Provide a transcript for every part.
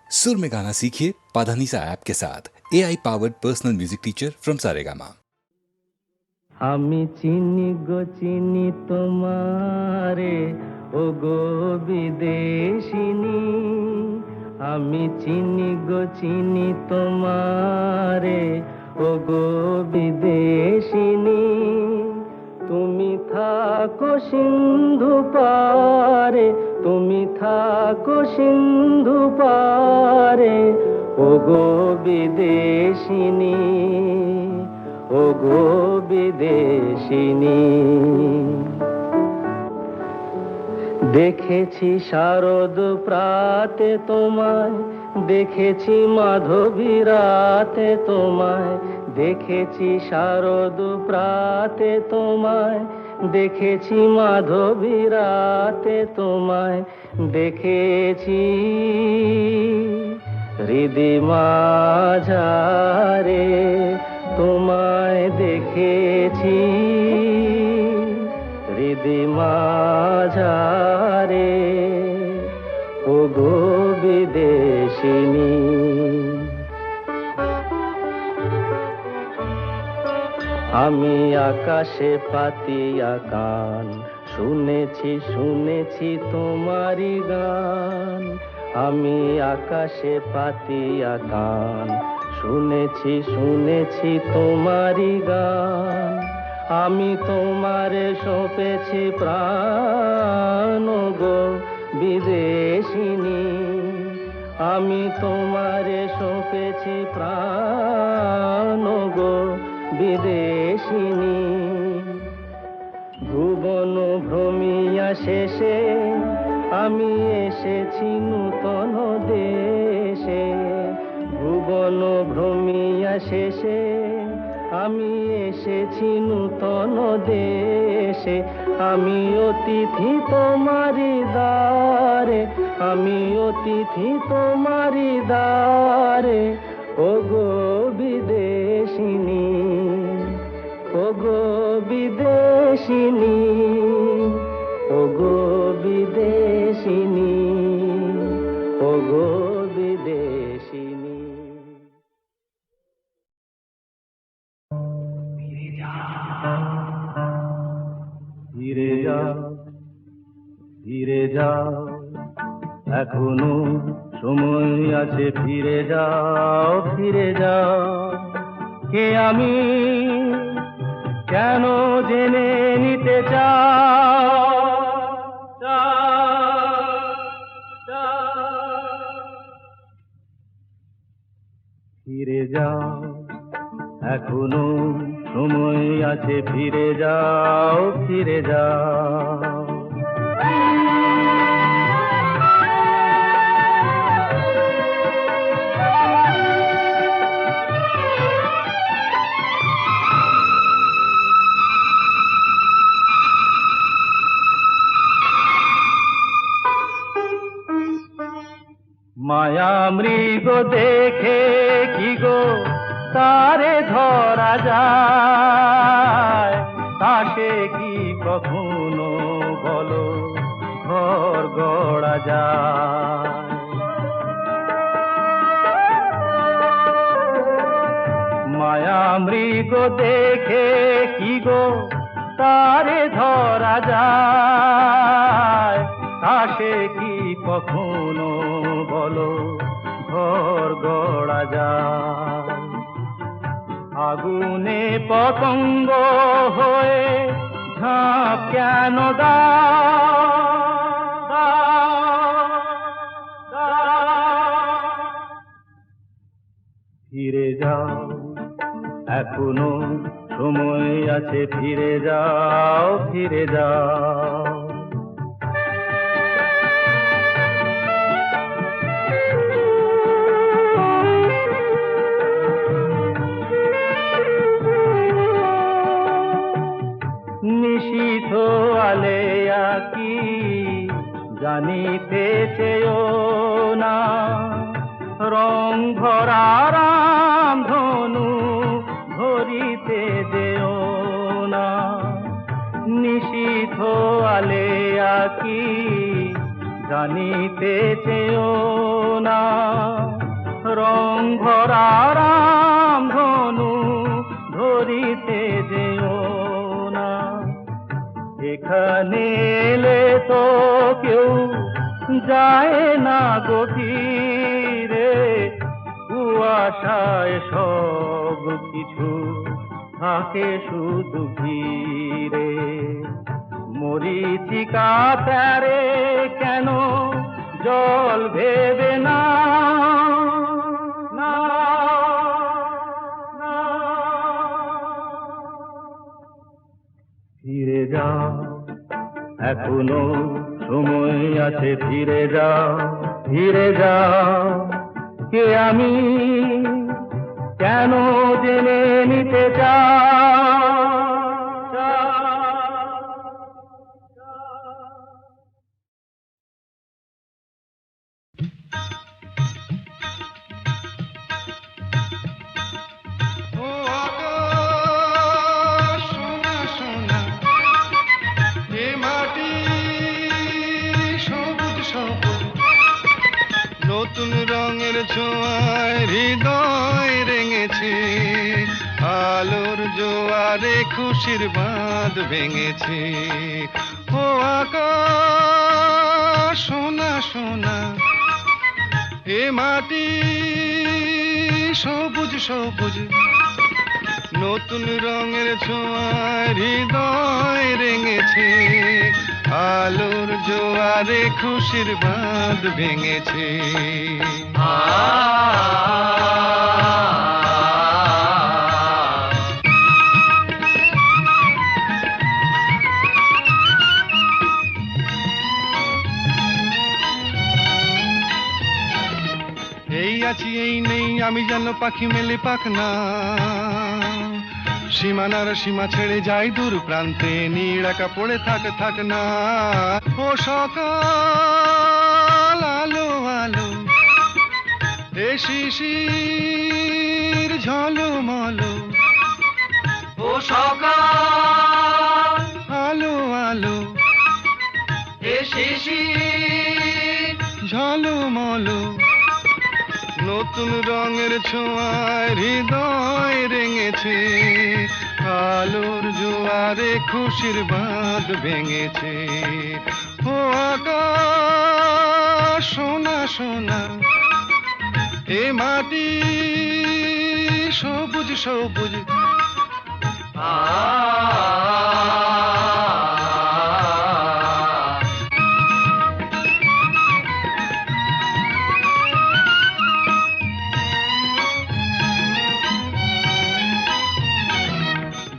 सुर में गाना सीखिए पाधानीसा ऐप के साथ AI powered personal music teacher from Saregama. আমি চিনি গো চিনি তোমারে ও গো বিদেশিনী, আমি চিনি গো চিনি তোমারে ও গো বিদেশিনী। তুমি থাকো সিন্ধু পারে, তুমি থাকো সিন্ধু পারে ও গো বিদেশিনী, ও গো বিদেশিনী। দেখেছি শারদ প্রাতে তোমায়, দেখেছি মাধবী রাতে তোমায়, দেখেছি শারদ প্রাতে তোমায়, দেখেছি মাধবী রাতে তোমায়, দেখেছি হৃদি মাঝারে তোমায়, দেখেছি হৃদি মাঝারে ও গো বিদেশিনী। আমি আকাশে পাতিয়া কান, শুনেছি শুনেছি তোমারি গান। আমি আকাশে পাতিয়া কান, শুনেছি শুনেছি তোমারি গান। আমি তোমারে সঁপেছি প্রাণ গো বিদেশিনী, আমি তোমারে সঁপেছি প্রাণ গো বিদেশিনী। ভুবন ভ্রমিয়া শেষে আমি এসেছি নূতন দেশে, ভুবন ভ্রমিয়া শেষে আমি এসেছি নূতন দেশে। আমি অতিথি তোমারি দ্বারে, আমি অতিথি তোমারি দ্বারে ও গো বিদেশিনী, ও গো বিদেশিনী, ও গো বিদেশিনী, ও গো বিদেশিনী। ফিরে যাও ফিরে যাও, এখনো সময় আছে, ফিরে যাও ফিরে যাও। কে আমি কেন জেনে নিতে চাও, ফিরে যাও, এখনো সময় আছে, ফিরে যাও ফিরে যাও। মায়া মৃগ দেখে কি গো তারে ধরা যায়, তাকে কি কখনো বলো ঘর গড়া যায়। মায়া মৃগ দেখে কি গো তারে ধরা যায়, তাকে কি কখনো বলো ঘর গড়া যায়। আগুনে পতঙ্গ হয়ে ঝাঁপ কেন ফিরে যাও, এখনো সময় আছে, ফিরে যাও ফিরে যাও। নিশীথ আলেয়া কি জানিতে চেয়েও না, রং ভরা রাম ধনু ধরিতে যেও না। নিশীথ আলেয়া কি জানিতে চেয়েও না, যায় না গভীরে, কুয়াশায় সব কিছু থাকে শুধু ঘিরে। মরীচিকা তারে কেন জল ভেবে না, না, না। ফিরে যাও, এখনো সময় আছে, ফিরে যাও, ফিরে যাও। কে আমি কেন জেনে নিতে ও আকাশ সোনা সোনা, এ মাটি সবুজ সবুজ, নতুন রঙের ছোঁয়ায় হৃদয় রেঙেছে, আলোর জোয়ারে খুশির বাঁধ ভেঙেছে। ও আকাশ সোনা সোনা, এ মাটি সবুজ সবুজ, নতুন রঙের ছোঁয়ায় হৃদয় রেঙেছে, আলোর জোয়ারে খুশির বাঁধ ভেঙেছে। এই আছি এই নেই আমি যেন পাখি মেলে পাখনা, সীমানার সীমা ছেড়ে যাই দূর প্রান্তে, নীড় একা পড়ে থাক না। ও সকাল আলো আলো, এ শিশির ঝলমলো, ও সকাল আলো আলো, এ শিশির ঝলমলো, নতুন রঙের ছোঁয়ায় হৃদয় রেঙেছে, আলোর জোয়ারে খুশির বাঁধ ভেঙেছে। ও আকাশ সোনা সোনা, এ মাটি সবুজ সবুজ।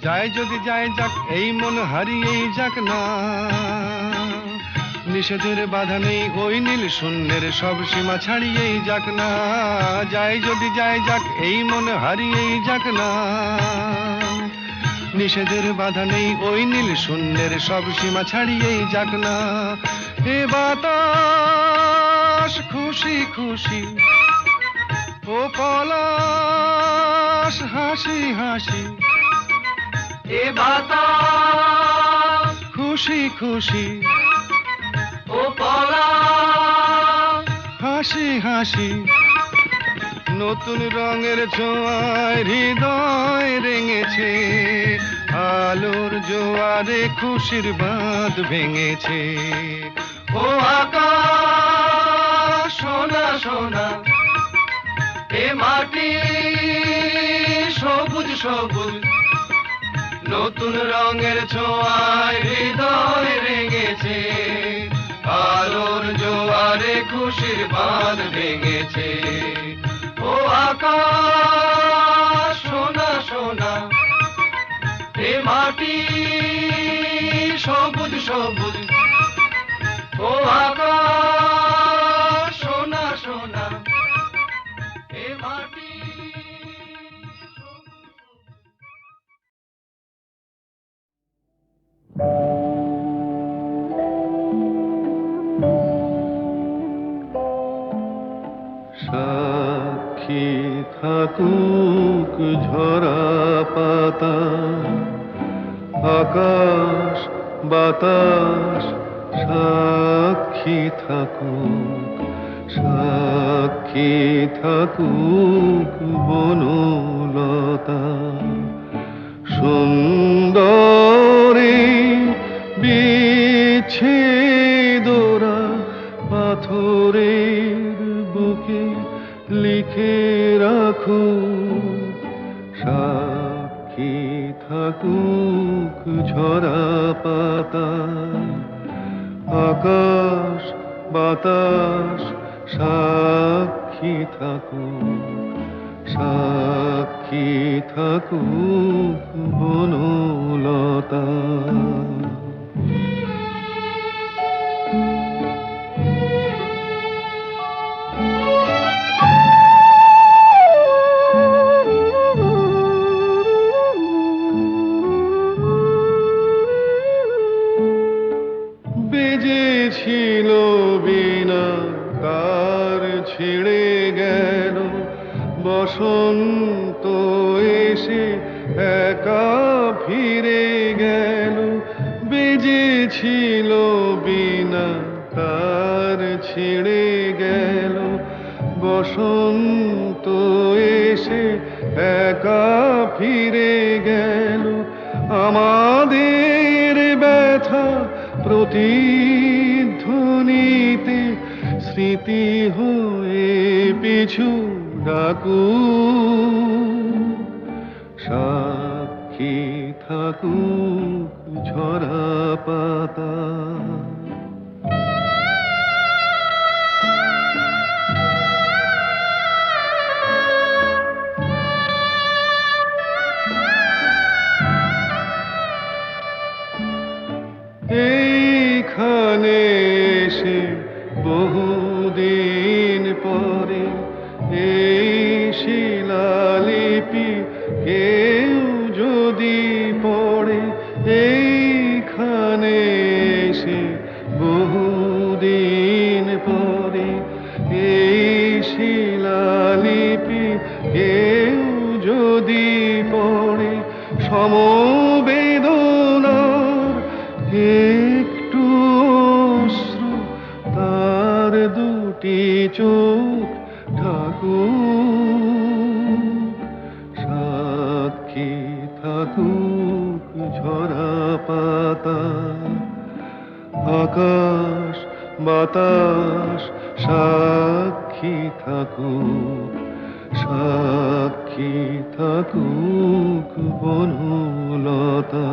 যায় যদি যায় যাক, এই মন হারিয়েই যাক না, নিষেধের বাধা নেই ওই নীল শূন্যের সব সীমা ছাড়িয়েই যাক না। যায় যদি যায় যাক, এই মন হারিয়েই যাক না, নিষেধের বাধা নেই ওই নীল শূন্যের সব সীমা ছাড়িয়েই যাক না। এ বাতাস খুশি খুশি, ও পলাশ হাসি হাসি, এ বাতাস খুশি খুশি, ও পলাশ হাসি হাসি, নতুন রঙের ছোঁয়ায় হৃদয় রেঙেছে, আলোর জোয়ারে খুশির বাঁধ ভেঙেছে। ও আকাশ সোনা সোনা, এ মাটি সবুজ সবুজ, নতুন রঙের ছোঁয়ায় হৃদয় রেঙেছে, আলোর জোয়ারে খুশির বাঁধ ভেঙেছে। ও আকাশ সোনা সোনা, এ মাটি সবুজ সবুজ, ও আকাশ সোনা সোনা, এ মাটি। সাক্ষী থাকুক ঝরা পাতা, আকাশ বাতাস সাক্ষী থাকুক, সাক্ষী থাকুক বনলতা। সুন্দরী বিচ্ছেদরা পাথর বুকে লিখে রাখো, সাক্ষী থাকুক ঝরা পাতা, আকাশ বাতাস সাক্ষী থাকুক, সাক্ষী থাকুক বনলতা। বেজেছিল বিনা কার ছিঁড়ে গেল, বসন্ত এসে একা ফিরে গেল। বেজেছিল বিনা কার ছিঁড়ে গেল, বসন্ত এসে একা ফিরে গেল। আমাদের ব্যথা প্রতিধ্বনিতে স্মৃতি হয়ে পিছু ডাকু, সাক্ষী থাকুক ঝরা পাতা। এইখানে এসে বহুদিন পরে এই শিলালিপি কেউ যদি পড়ে, এইখানে এসে বহুদিন পরে এই শিলালিপি কেউ যদি পড়ে, সমবেদনার একটু অশ্রু তার দুটি চোখ ঠাকুর, সাক্ষী থাকুক ঝরা পাতা, আকাশ বাতাস সাক্ষী থাকুক, সাক্ষী থাকুক বনলতা।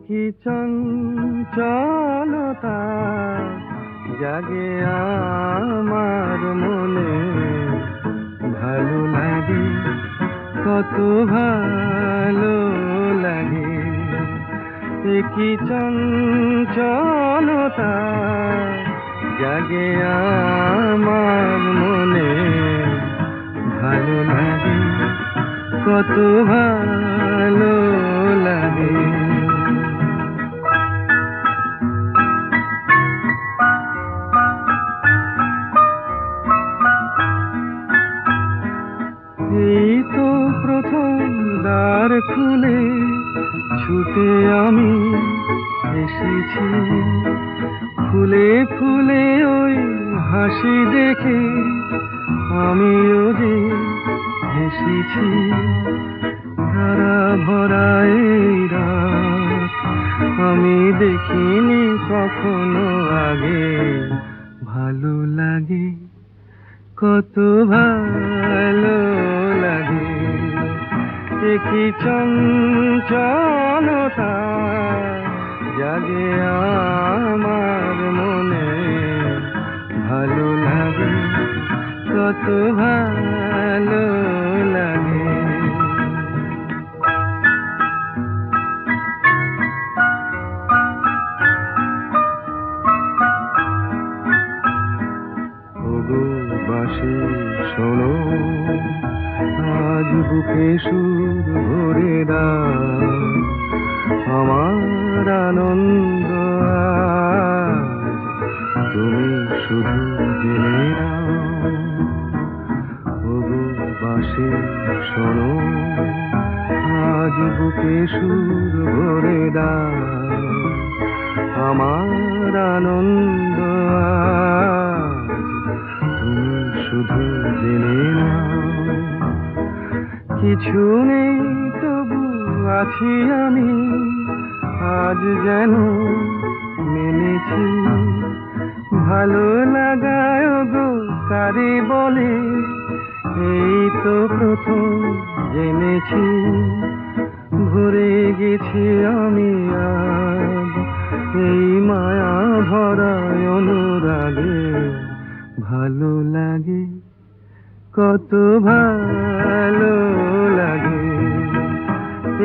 কি চঞ্চলতা জাগে আমার মনে, ভালো লাগে কত ভালো লাগে। কি চঞ্চলতা জাগে আমার মনে, ভালো লাগে কত ভালো লাগে। এই তো প্রথম দ্বার খুলে ছুটে আমি এসেছি, ফুলে ফুলে ওই হাসি দেখে আমিও যে হেসেছি। ধারা ভরা এই রাত আমি দেখিনি কখনো আগে, ভালো লাগে কত ভালো লাগে। কি চঞ্চলতা জাগে আমার মনে, ভালো লাগে কত ভালো লাগে। বাঁশি শোনো আজ বুকে সুর ভরে দাও, আমার আনন্দ আজ তুমি শুধু জেনে নাও। ওগো বাঁশি শোনো আজ বুকে সুর ভরে দাও, আমার আনন্দ আজ তুমি শুধু জেনে নাও। কিছু নেই তবু আছি আমি, আজ যেন মেনেছি। ভালো লাগায় গো কারে বলে, এই তো প্রথম জেনেছি। ভরে গেছি আমি আজ এই মায়া ভরা অনুরাগে। ভালো লাগে, কত ভালো লাগে,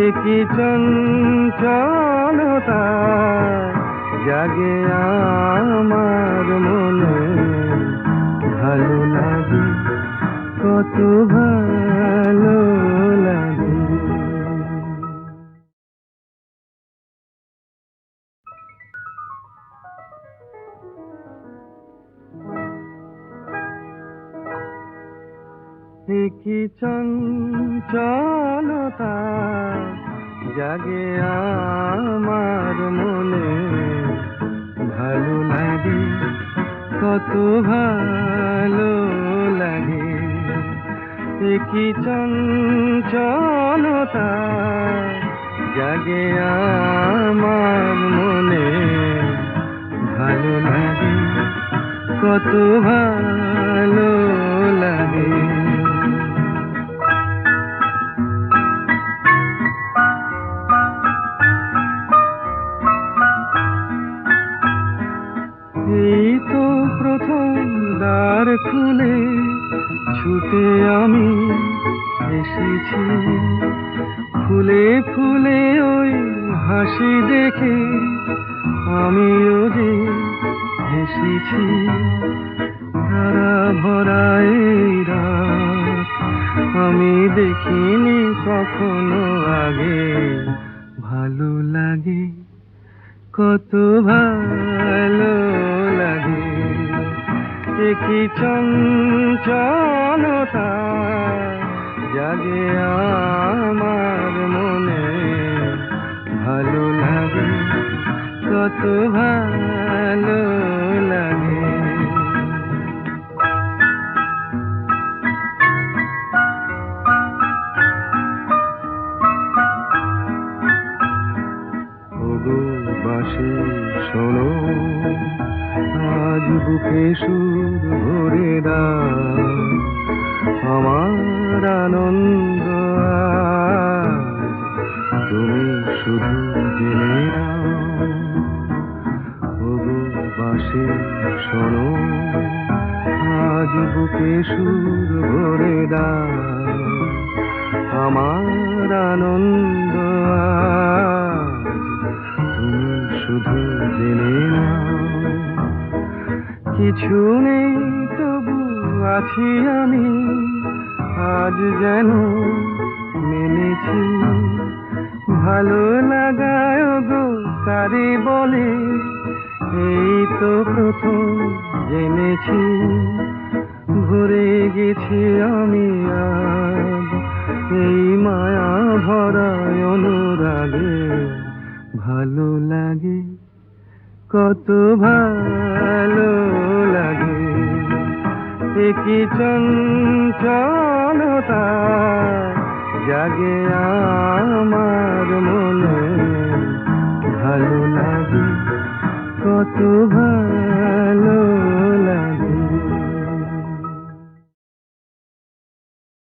এ কি চঞ্চলতা জাগে আমার মনে। ভালো লাগে, কত ভালো লাগে। এ কি চঞ্চলতা জাগে আমার মনে। ভালো লাগে, কত ভালো লাগে, এ কি চঞ্চলতা জাগে আমার মনে। ভালো লাগে, কত ভালো লাগে। এই তো প্রথম দ্বার খুলে ছুটে আমি এসেছি। ফুলে ফুলে ওই হাসি দেখে আমিও যে হেসেছি। ধারা ভরা এই রাত আমি দেখিনি কখনো আগে। ভালো লাগে, কত ভালো লাগে, এ কি চঞ্চলতা জাগে আমার মনে। ভালো লাগে, কত ভালো লাগে। ওগো বাঁশি শোনো, আজ বুকে সুর ভরে দাও। আমার আনন্দ আজ তুমি শুধু জেনে নাও। ওগো বাঁশি শোনো, আজ বুকে সুর ভরে দাও। আমার আনন্দ আজ তুমি শুধু জেনে নাও। কিছু নেই তবু আছি আমি, আজ যেন মেনেছি। ভালো লাগায় গো কারে বলে, এই তো প্রথম জেনেছি। ভরে গেছি আমি আজ এই মায়া ভরা অনুরাগে। ভালো লাগে, কত ভালো লাগে, এ কি চঞ্চলতা জাগে আমার মনে। ভালো লাগে, কত ভালো